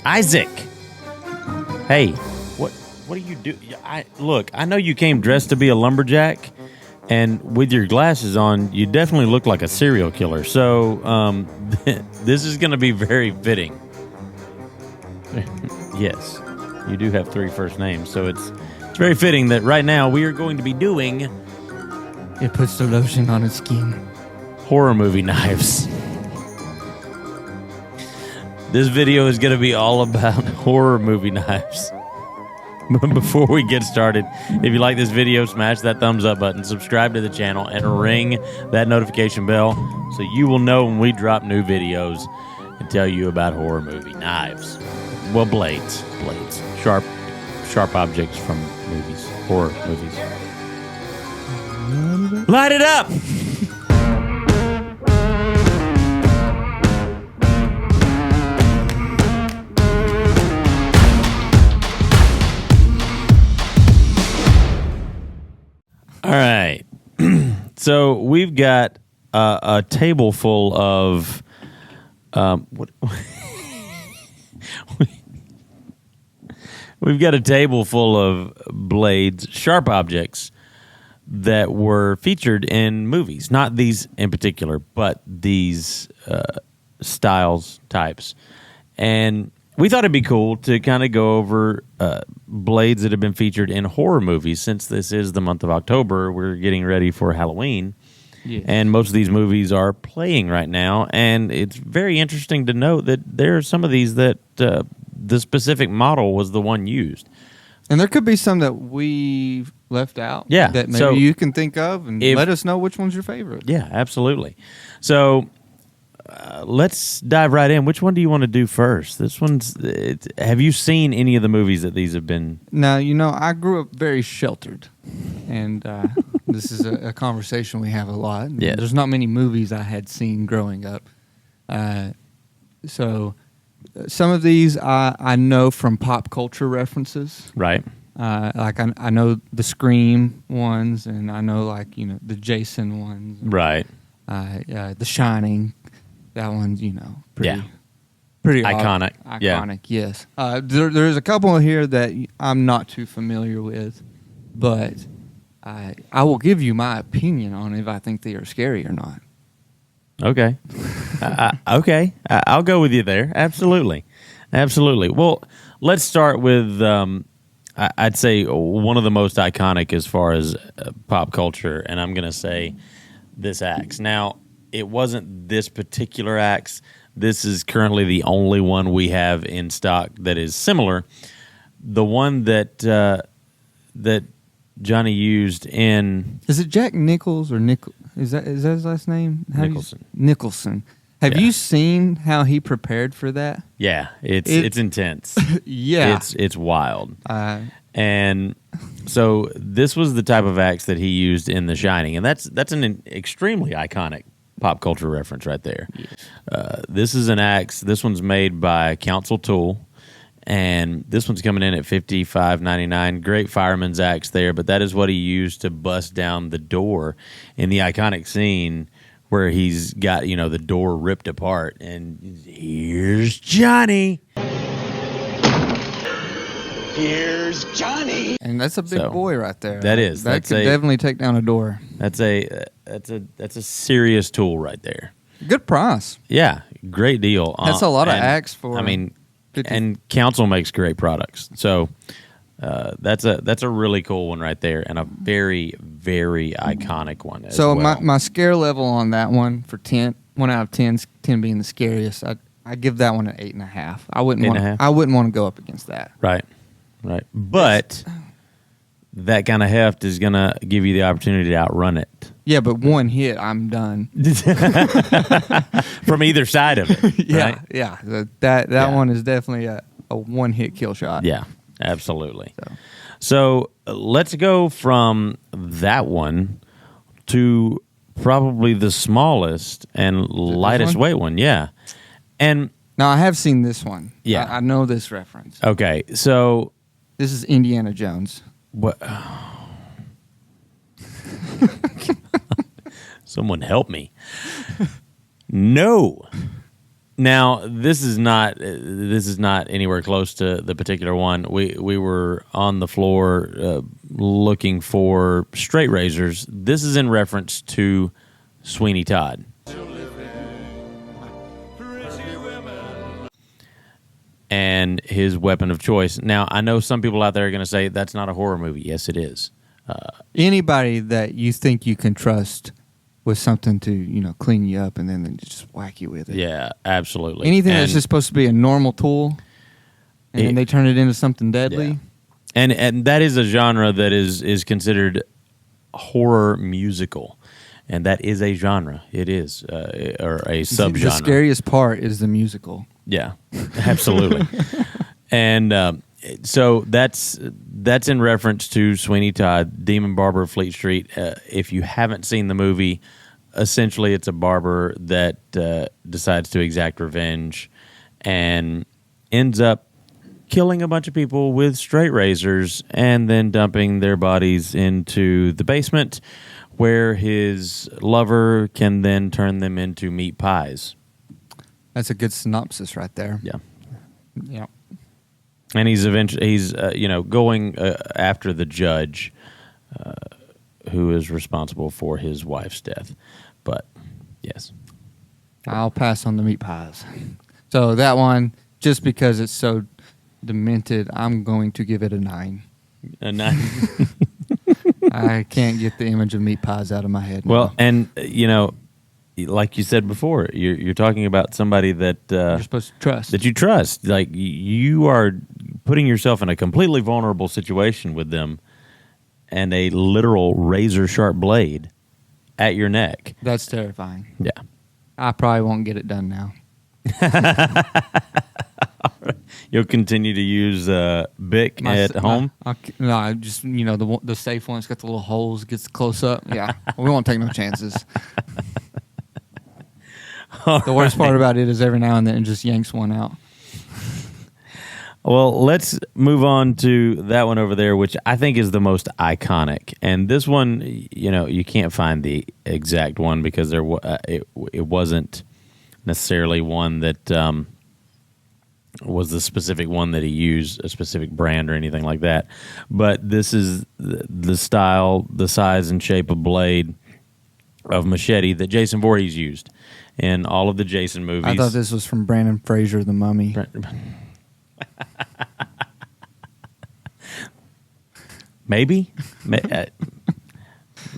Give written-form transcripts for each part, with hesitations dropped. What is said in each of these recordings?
Isaac. Hey, what do you do? Look, I know you came dressed to be a lumberjack, and with your glasses on, you definitely look like a serial killer. So this is going to be very fitting. Yes, you do have 3 first names, so it's very fitting that right now we are going to be doing... It puts the lotion on his skin. Horror movie knives. This video is going to be all about horror movie knives. But before we get started, if you like this video, smash that thumbs up button, subscribe to the channel, and ring that notification bell so you will know when we drop new videos and tell you about horror movie knives. Well, blades. Sharp objects from movies, horror movies. Light it up! All right. So we've got a table full of we've got a table full of blades, sharp objects that were featured in movies. Not these in particular, but these styles, types. And we thought it'd be cool to kind of go over blades that have been featured in horror movies. Since this is the month of October, we're getting ready for Halloween. Yes. And most of these movies are playing right now. And it's very interesting to note that there are some of these that the specific model was the one used. And there could be some that we left out. Yeah. That maybe you can think of and let us know which one's your favorite. Yeah, absolutely. So let's dive right in. Which one do you want to do first? This one's... have you seen any of the movies that these have been... Now, I grew up very sheltered. And this is a conversation we have a lot. Yeah. There's not many movies I had seen growing up. So... some of these I know from pop culture references. Right. Like I know the Scream ones, and I know the Jason ones. Right. The Shining, that one's pretty iconic. Iconic, yeah. Yes. There's a couple here that I'm not too familiar with, but I will give you my opinion on if I think they are scary or not. Okay. Okay. I'll go with you there. Absolutely. Well, let's start with, I'd say, one of the most iconic as far as pop culture, and I'm going to say this axe. Now, it wasn't this particular axe. This is currently the only one we have in stock that is similar. The one that Johnny used in... Is it Jack Nichols or Nichol? Is that his last name? Nicholson. Have you seen how he prepared for that? Yeah, it's intense. Yeah. It's wild. And so this was the type of axe that he used in The Shining, and that's an extremely iconic pop culture reference right there. Yes. This is an axe. This one's made by Council Tool. And this one's coming in at $55.99. Great fireman's axe there, but that is what he used to bust down the door in the iconic scene where he's got, the door ripped apart. And here's Johnny. Here's Johnny. And that's a big boy right there. That is. That could definitely take down a door. That's a serious tool right there. Good price. Yeah, great deal. That's a lot of axe for... And Council makes great products. So that's a really cool one right there, and a very, very iconic one as well. So my scare level on that one for 10, 1 out of 10, 10 being the scariest, I give that one an 8.5. I wouldn't want to go up against that. Right. But that kind of heft is going to give you the opportunity to outrun it. Yeah, but one hit, I'm done. From either side of it. Yeah, right? Yeah. That one is definitely a one-hit kill shot. Yeah, absolutely. So let's go from that one to probably the smallest and lightest weight one. Yeah. And now, I have seen this one. Yeah. I know this reference. Okay, so... This is Indiana Jones. What? Someone help me. No. Now, this is not anywhere close to the particular one. We were on the floor looking for straight razors. This is in reference to Sweeney Todd. And his weapon of choice. Now, I know some people out there are going to say that's not a horror movie. Yes, it is. Anybody that you think you can trust with something to, clean you up and then they just whack you with it. Yeah, absolutely. Anything that's just supposed to be a normal tool and then they turn it into something deadly. Yeah. And that is a genre that is considered horror musical. And that is a genre. It is, or a subgenre. The scariest part is the musical. Yeah, absolutely. And so that's in reference to Sweeney Todd, Demon Barber of Fleet Street. If you haven't seen the movie, essentially it's a barber that decides to exact revenge and ends up killing a bunch of people with straight razors and then dumping their bodies into the basement where his lover can then turn them into meat pies. That's a good synopsis right there. Yeah. Yeah. And he's going after the judge who is responsible for his wife's death. But, yes. I'll pass on the meat pies. So that one, just because it's so demented, I'm going to give it a 9. A 9? I can't get the image of meat pies out of my head. Well, and, like you said before, you're talking about somebody that you're supposed to trust. That you trust. Like, you are putting yourself in a completely vulnerable situation with them and a literal razor-sharp blade at your neck. That's terrifying. Yeah. I probably won't get it done now. You'll continue to use Bic at home? No, just, the safe one. It's got the little holes, gets close up. Yeah, we won't take no chances. The worst part about it is every now and then it just yanks one out. Well, let's move on to that one over there, which I think is the most iconic. And this one, you can't find the exact one because it wasn't necessarily one that was the specific one that he used, a specific brand or anything like that. But this is the style, the size and shape of blade of Machete that Jason Voorhees used in all of the Jason movies. I thought this was from Brandon Fraser, The Mummy. Maybe.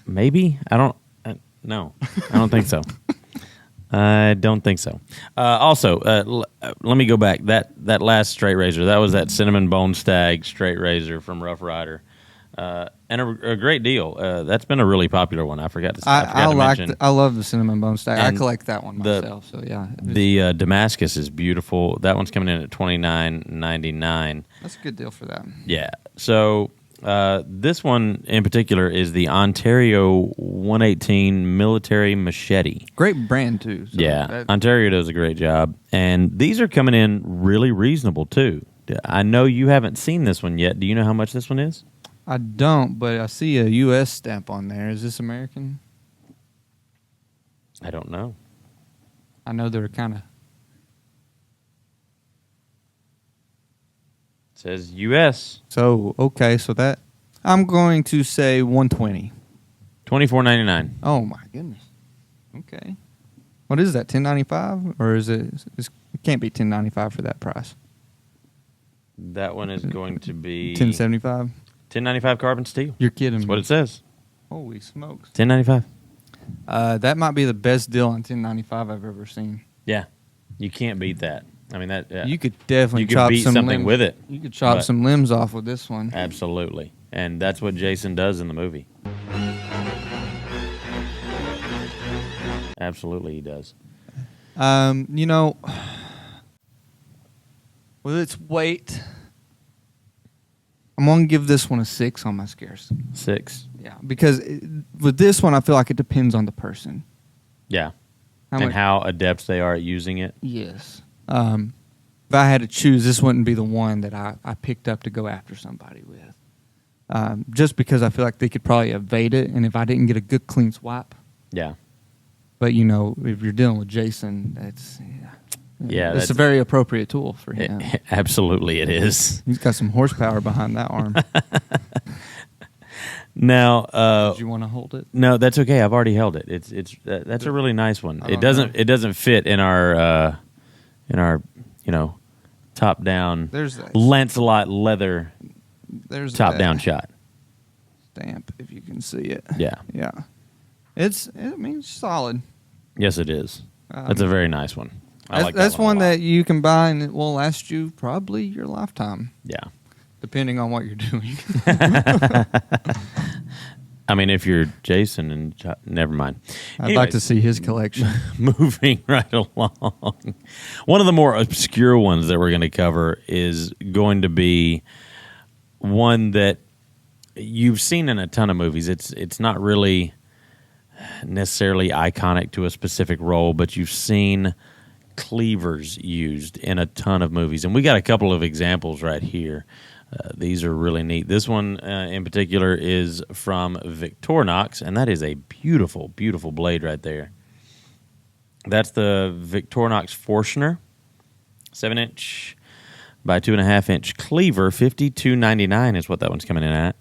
Maybe. I don't. No, I don't think so. I don't think so. Also, let me go back. That last straight razor, that was that Cinnamon Bone Stag straight razor from Rough Rider. And a great deal. That's been a really popular one. I forgot to mention. I love the Cinnamon Bone Stag. I collect that one myself. So yeah, the Damascus is beautiful. That one's coming in at $29.99. That's a good deal for that. Yeah. So this one in particular is the Ontario 118 Military Machete. Great brand too. So yeah, Ontario does a great job, and these are coming in really reasonable too. I know you haven't seen this one yet. Do you know how much this one is? I don't, but I see a U.S. stamp on there. Is this American? I don't know. I know they're kind of... It says U.S. So, okay, so that... I'm going to say 120. $24.99. Oh, my goodness. Okay. What is that, $10.95? Or is it... It can't be $10.95 for that price. That one is going to be... $10.75? $10.95 carbon steel. You're kidding me. That's what it says. Holy smokes. $10.95. That might be the best deal on $10.95 I've ever seen. Yeah. You can't beat that. I mean, that. Yeah. You could definitely chop beat something limbs with it. You could chop some limbs off with this one. Absolutely. And that's what Jason does in the movie. Absolutely, he does. With its weight, I'm going to give this one a 6 on my scares. 6? Yeah, because with this one, I feel like it depends on the person. Yeah. How adept they are at using it. Yes. If I had to choose, this wouldn't be the one that I picked up to go after somebody with. Just because I feel like they could probably evade it, and if I didn't get a good clean swipe. Yeah. But, if you're dealing with Jason, that's... Yeah. Yeah, it's a very appropriate tool for him. Absolutely, it is. He's got some horsepower behind that arm. Now, do you want to hold it? No, that's okay. I've already held it. That's a really nice one. It doesn't fit in our top down. There's that Lancelot leather. There's top that down shot. Stamp, if you can see it. Yeah. It's solid. Yes, it is. That's a very nice one. That's one that you can buy and it will last you probably your lifetime. Yeah. Depending on what you're doing. I mean, if you're Jason and never mind. I'd like to see his collection. Moving right along. One of the more obscure ones that we're going to cover is going to be one that you've seen in a ton of movies. It's not really necessarily iconic to a specific role, but you've seen cleavers used in a ton of movies. And we got a couple of examples right here. These are really neat. This one in particular is from VICTORINOX, and that is a beautiful, beautiful blade right there. That's the VICTORINOX FORSCHNER, 7-inch by 2.5-inch cleaver, $52.99 is what that one's coming in at.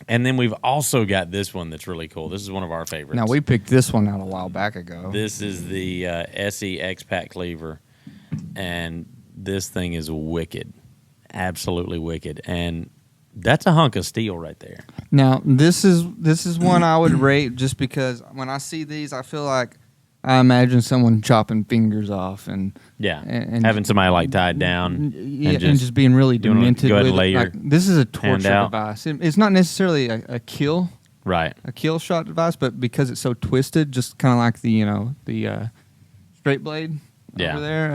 And then we've also got this one that's really cool. This is one of our favorites. Now, we picked this one out a while back ago. This is the Essie Expat Cleaver, and this thing is wicked. Absolutely wicked, and that's a hunk of steel right there. Now, this is one I would rate just because when I see these, I feel like I imagine someone chopping fingers off and having somebody like tied down, and just being really demented. Go ahead with and lay it. This is a torture out. device. It's not necessarily a kill, right? A kill shot device, but because it's so twisted, just kind of like the straight blade over there.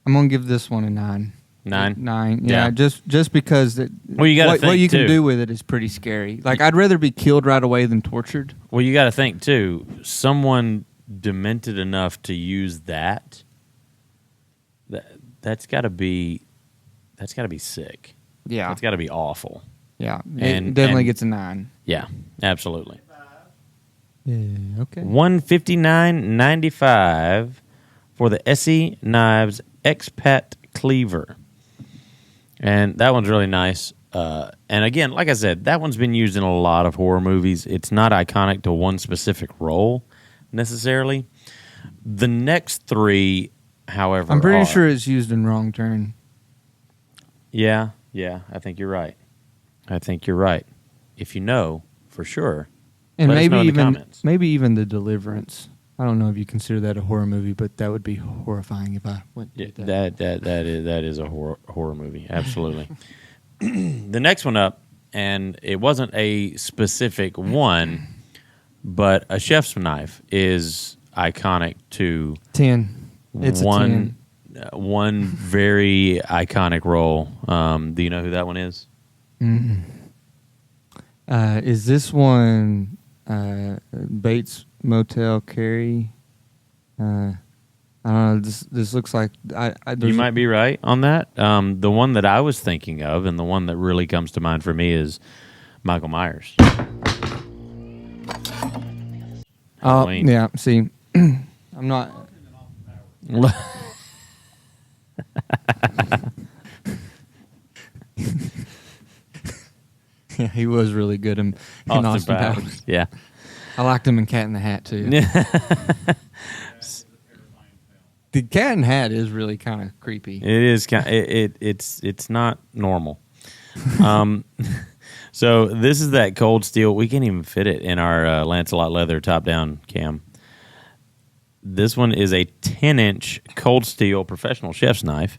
I'm gonna give this one a 9. 9? 9. Yeah, just because you got what you can do with it is pretty scary. Like I'd rather be killed right away than tortured. Well, you got to think too. Someone demented enough to use that. That's got to be sick. Yeah, that's got to be awful. Yeah, it definitely gets a 9. Yeah, absolutely. Yeah. Okay. $159.95 for the Essie Knives Expat Cleaver. And that one's really nice. And again, like I said, that one's been used in a lot of horror movies. It's not iconic to one specific role necessarily. The next three, however, I'm pretty sure it's used in Wrong Turn. Yeah, I think you're right. If you know for sure, and let us know in the comments. Maybe even The Deliverance. I don't know if you consider that a horror movie, but that would be horrifying if I went with that. That is a horror movie, absolutely. The next one up, and it wasn't a specific one, but a chef's knife is iconic to 10. It's one very iconic role. Do you know who that one is? Is this one Bates Motel Carrie? I don't know. This looks like you might be right on that. The one that I was thinking of, and the one that really comes to mind for me, is Michael Myers. Oh, yeah. See, I'm not. Yeah, he was really good in Austin Powers. Yeah. I liked him in Cat in the Hat, too. The Cat in the Hat is really kind of creepy. It is. It's not normal. So this is that cold steel. We can't even fit it in our Lancelot leather top-down cam. This one is a 10-inch cold steel professional chef's knife.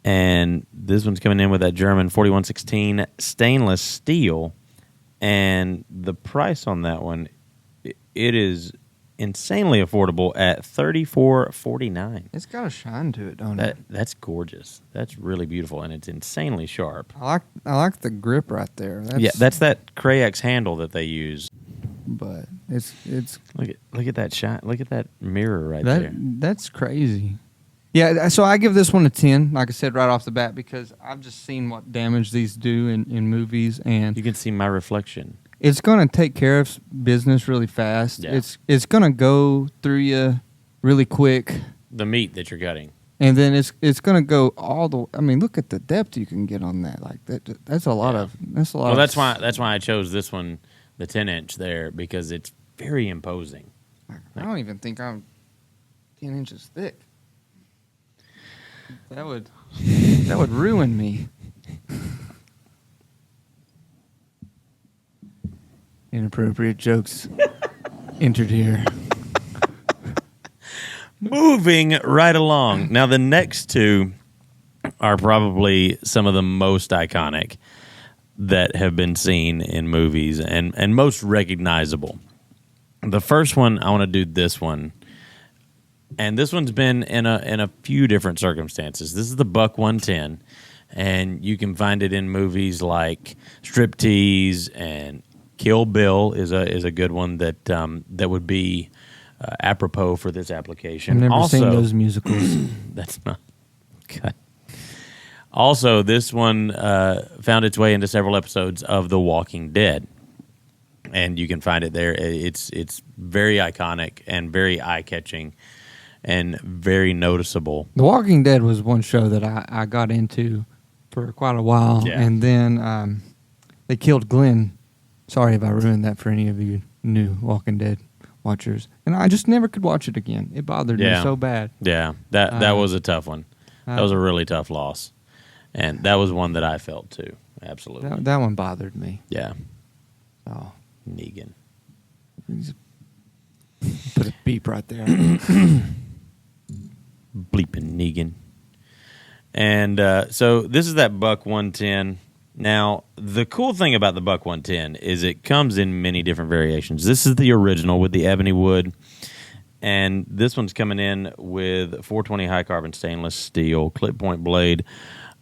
And this one's coming in with that German 4116 stainless steel. And the price on that one, it is insanely affordable at $34.49. It's got a shine to it, don't it? That's gorgeous. That's really beautiful, and it's insanely sharp. I like the grip right there. That's that KRAY-EX handle that they use. But it's look at that shine. Look at that mirror right there. That's crazy. Yeah, so I give this one a 10, like I said right off the bat, because I've just seen what damage these do in movies, and you can see my reflection. it's going to take care of business really fast. Yeah. It's going to go through you really quick. The meat that you're cutting. And then it's going to go all the. I mean, look at the depth you can get on that. Like that's a lot of. That's a lot. Well, of, that's why I chose this one, the 10-inch there, because it's very imposing. I don't even think I'm 10 inches thick. That would ruin me. Inappropriate jokes entered here. Moving right along. Now, the next two are probably some of the most iconic that have been seen in movies and most recognizable. The first one, I want to do this one. And this one's been in a few different circumstances. This is the Buck 110, and you can find it in movies like Striptease, and Kill Bill is a good one that would be apropos for this application. I've never also, seen those musicals. That's not good. Also, this one found its way into several episodes of The Walking Dead, and you can find it there. It's very iconic and very eye-catching and very noticeable. The Walking Dead was one show that I got into for quite a while, Yeah. and then they killed Glenn. Sorry if I ruined that for any of you new Walking Dead watchers. And I just never could watch it again. It bothered me so bad. Yeah, that was a tough one. That was a really tough loss. And that was one that I felt too. Absolutely. That one bothered me. Yeah. Oh, Negan. put a beep right there. Bleeping Negan. And so this is that Buck 110. Now, the cool thing about the Buck 110 is it comes in many different variations. This is the original with the ebony wood. And this one's coming in with 420 high carbon stainless steel, clip point blade.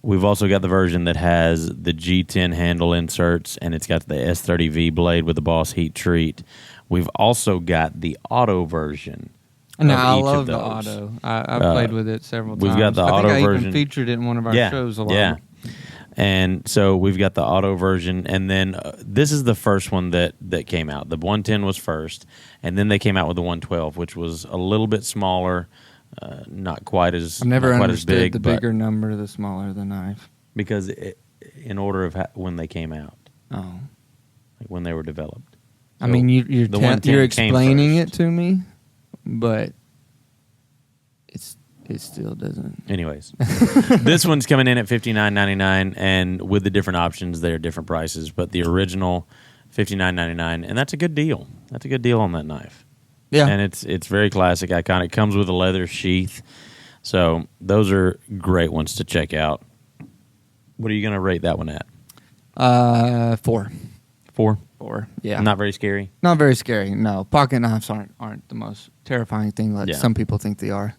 We've also got the version that has the G10 handle inserts, and it's got the S30V blade with the Boss heat treat. We've also got the auto version. No, I each love of the those. auto. I played with it several times. We've got the auto I think I version. even featured it in one of our shows a lot. Yeah. And so we've got the auto version, and then this is the first one that came out. The 110 was first, and then they came out with the 112, which was a little bit smaller, not quite as I've never not quite understood as big, the but- bigger number, the smaller the knife. because in order of when they came out, Oh. like when they were developed. I mean, you're the 110 you're came explaining first. it to me, but it still doesn't. Anyways, this one's coming in at $59.99, and with the different options, they're different prices. But the original, $59.99, and that's a good deal. That's a good deal on that knife. Yeah. And it's very classic, iconic. Comes with a leather sheath, so those are great ones to check out. What are you going to rate that one at? 4. 4? 4. Yeah. Not very scary. Not very scary. No, pocket knives aren't the most terrifying thing that Yeah. some people think they are.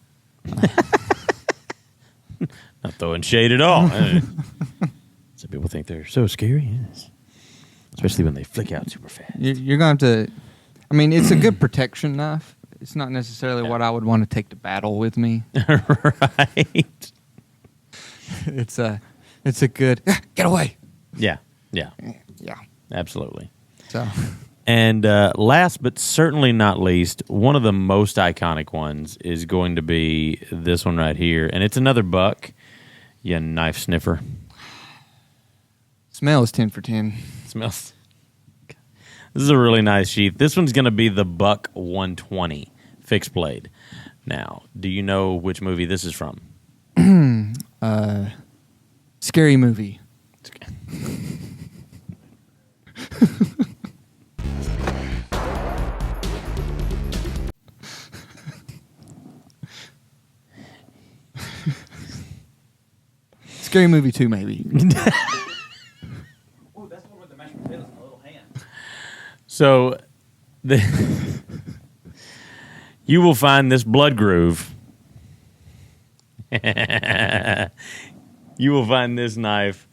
Not throwing shade at all. Some people think they're so scary, yes. Especially when they flick out super fast. You're going to have to. I mean, it's a good protection knife. It's not necessarily what I would want to take to battle with me. Right. It's a good get away. Yeah. Yeah. Absolutely. So And last but certainly not least, one of the most iconic ones is going to be this one right here. And it's another Buck. You knife sniffer. smell is 10 for 10. Smells. This is a really nice sheath. This one's going to be the Buck 120 fixed blade. Now, do you know which movie this is from? Scary movie. Scary Movie 2, maybe. Oh, that's the one with the mashed potatoes in the little hand. So, you will find this blood groove. You will find this knife.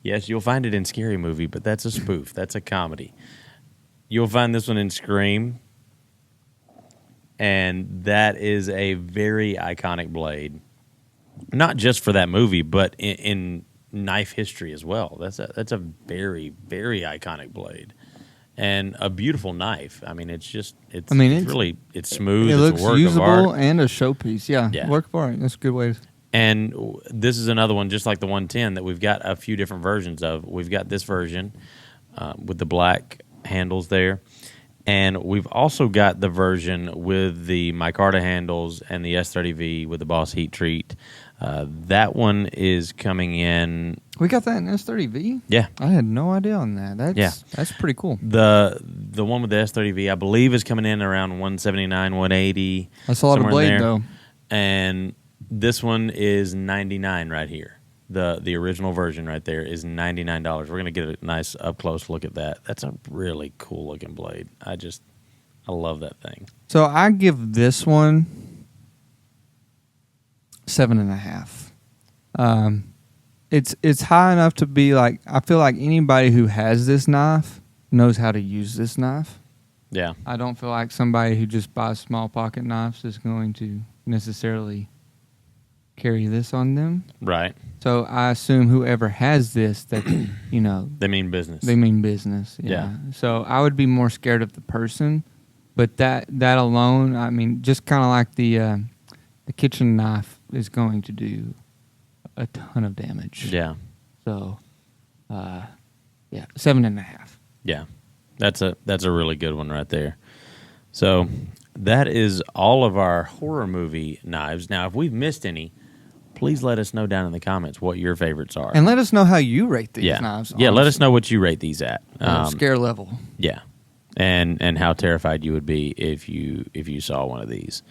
Yes, you'll find it in Scary Movie, but that's a spoof. That's a comedy. You'll find this one in Scream. And that is a very iconic blade. Not just for that movie, but in knife history as well. That's a very, very iconic blade. And a beautiful knife. I mean, it's really smooth. It looks it's a work usable of art. and a showpiece. Yeah, work of art. That's a good way. And this is another one, just like the 110, that we've got a few different versions of. We've got this version with the black handles there. And we've also got the version with the micarta handles and the S30V with the Boss heat treat. That one is coming in. We got that in S30V? Yeah. I had no idea on that. That's pretty cool. The one with the S30V, I believe, is coming in around 179, 180. That's a lot of blade, though. And this one is $99 right here. The original version right there is $99. We're going to get a nice up-close look at that. That's a really cool-looking blade. I love that thing. So I give this one 7.5. It's high enough to be like, I feel like anybody who has this knife knows how to use this knife. Yeah. I don't feel like somebody who just buys small pocket knives is going to necessarily carry this on them. Right. So I assume whoever has this, that they mean business. They mean business. Yeah. So I would be more scared of the person, but that alone, I mean, just kind of like the kitchen knife is going to do a ton of damage. Yeah. So, 7.5. Yeah. That's a really good one right there. So that is all of our horror movie knives. Now, if we've missed any, please let us know down in the comments what your favorites are. And let us know how you rate these knives. Yeah, let us know what you rate these at. Scare level. Yeah. And how terrified you would be if you saw one of these.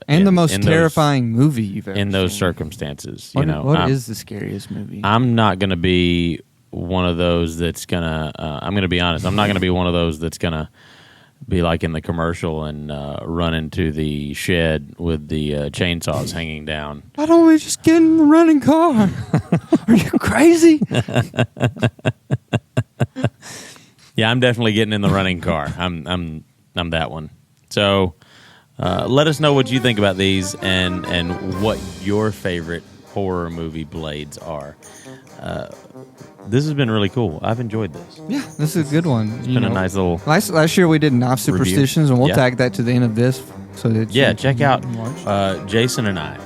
And the most terrifying movie you've ever seen. In those circumstances. What is the scariest movie? I'm not going to be one of those that's going to... I'm going to be honest. I'm not going to be one of those that's going to be like in the commercial and run into the shed with the chainsaws hanging down. Why don't we just get in the running car? Are you crazy? Yeah, I'm definitely getting in the running car. I'm that one. So let us know what you think about these and what your favorite horror movie blades are. This has been really cool. I've enjoyed this. Yeah, this is a good one. It's been a nice little... Last year we did knife superstitions, and we'll tag that to the end of this. So that check out Jason and I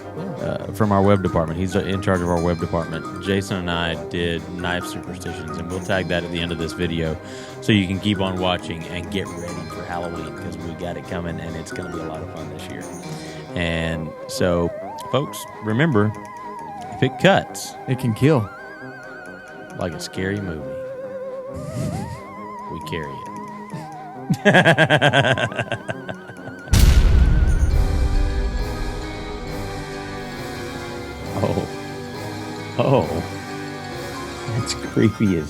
from our web department. He's in charge of our web department. Jason and I did knife superstitions, and we'll tag that at the end of this video so you can keep on watching and get ready for Halloween because we got it coming, and it's going to be a lot of fun this year. And so, folks, remember, if it cuts... it can kill. Like a scary movie. We carry it. Oh. That's creepy as